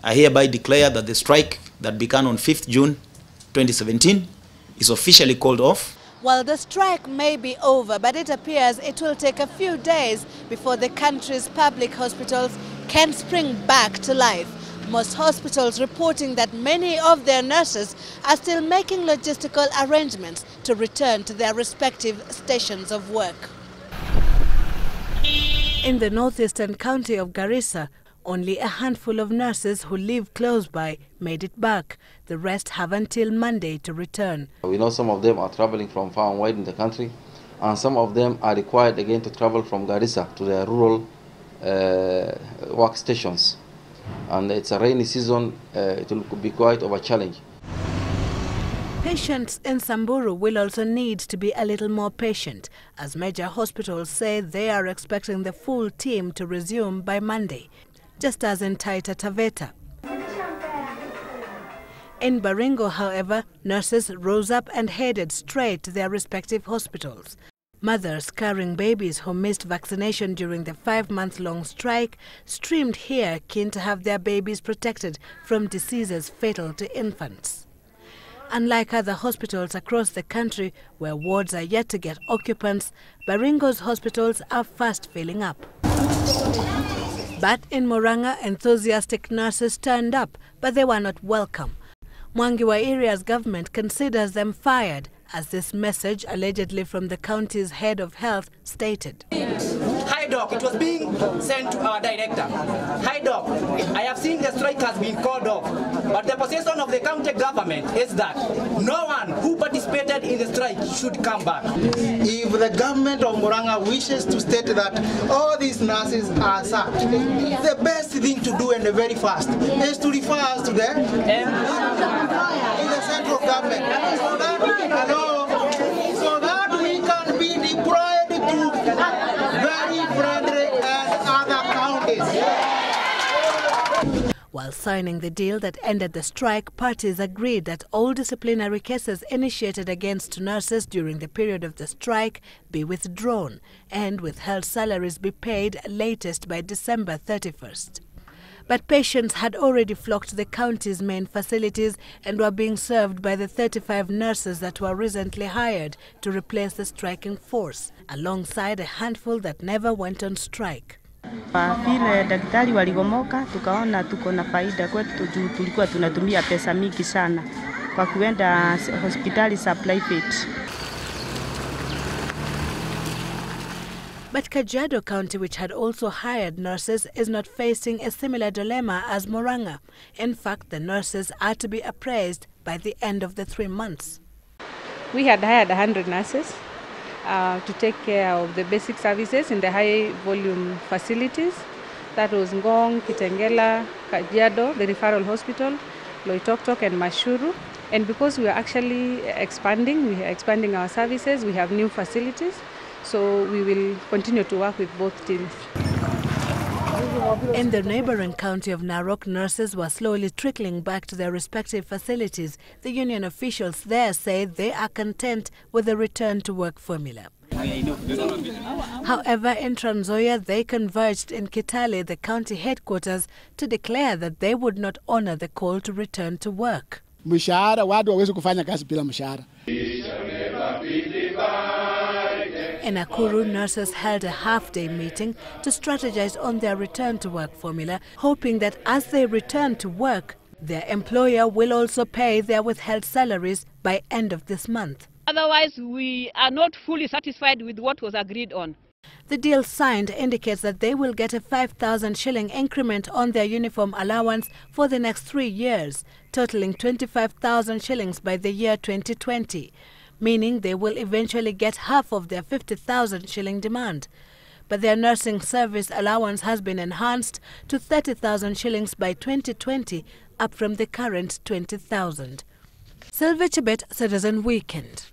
I hereby declare that the strike that began on 5th June 2017 is officially called off. Well, the strike may be over, but it appears it will take a few days before the country's public hospitals can spring back to life. Most hospitals reporting that many of their nurses are still making logistical arrangements to return to their respective stations of work. In the northeastern county of Garissa, only a handful of nurses who live close by made it back. The rest have until Monday to return. We know some of them are traveling from far and wide in the country, and some of them are required again to travel from Garissa to their rural workstations. And it's a rainy season, it will be quite of a challenge. Patients in Samburu will also need to be a little more patient, as major hospitals say they are expecting the full team to resume by Monday, just as in Taita Taveta. In Baringo, however, nurses rose up and headed straight to their respective hospitals. Mothers carrying babies who missed vaccination during the 5-month-long strike streamed here, keen to have their babies protected from diseases fatal to infants. Unlike other hospitals across the country where wards are yet to get occupants, Baringo's hospitals are fast filling up. But in Murang'a, enthusiastic nurses turned up, but they were not welcome. Mwangi area's government considers them fired, as this message, allegedly from the county's head of health, stated. Hi Doc, it was being sent to our director. Hi Doc, I have seen the strike has been called off, but the position of the county government is that no one who participated in the strike should come back. If the government of Murang'a wishes to state that all these nurses are sacked, the best thing to do and very fast is to refer us to the central government so that we can be deployed to very friendly and other counties. While signing the deal that ended the strike, parties agreed that all disciplinary cases initiated against nurses during the period of the strike be withdrawn and withheld salaries be paid latest by December 31st. But patients had already flocked to the county's main facilities and were being served by the 35 nurses that were recently hired to replace the striking force, alongside a handful that never went on strike. Vile daktari waligomoka, tukaona tuko na faida kwetu, tulikuwa tunatumia pesa mingi sana kwa kuenda hospitali za private. But Kajiado County, which had also hired nurses, is not facing a similar dilemma as Murang'a. In fact, the nurses are to be appraised by the end of the 3 months. We had hired 100 nurses to take care of the basic services in the high-volume facilities. That was Ngong, Kitengela, Kajiado, the referral hospital, Loitoktok and Mashuru. And because we are actually expanding our services, we have new facilities. So we will continue to work with both teams. In the neighboring county of Narok, nurses were slowly trickling back to their respective facilities. The union officials there say they are content with the return-to-work formula. However, in Trans Nzoia, they converged in Kitale, the county headquarters, to declare that they would not honor the call to return to work. Mshahara, watu hawezi kufanya kazi bila mshahara. In Nakuru, nurses held a half-day meeting to strategize on their return-to-work formula, hoping that as they return to work, their employer will also pay their withheld salaries by end of this month. Otherwise, we are not fully satisfied with what was agreed on. The deal signed indicates that they will get a 5,000 shilling increment on their uniform allowance for the next 3 years, totaling 25,000 shillings by the year 2020. Meaning they will eventually get half of their 50,000 shilling demand. But their nursing service allowance has been enhanced to 30,000 shillings by 2020, up from the current 20,000. Sylvia Chebet, Citizen Weekend.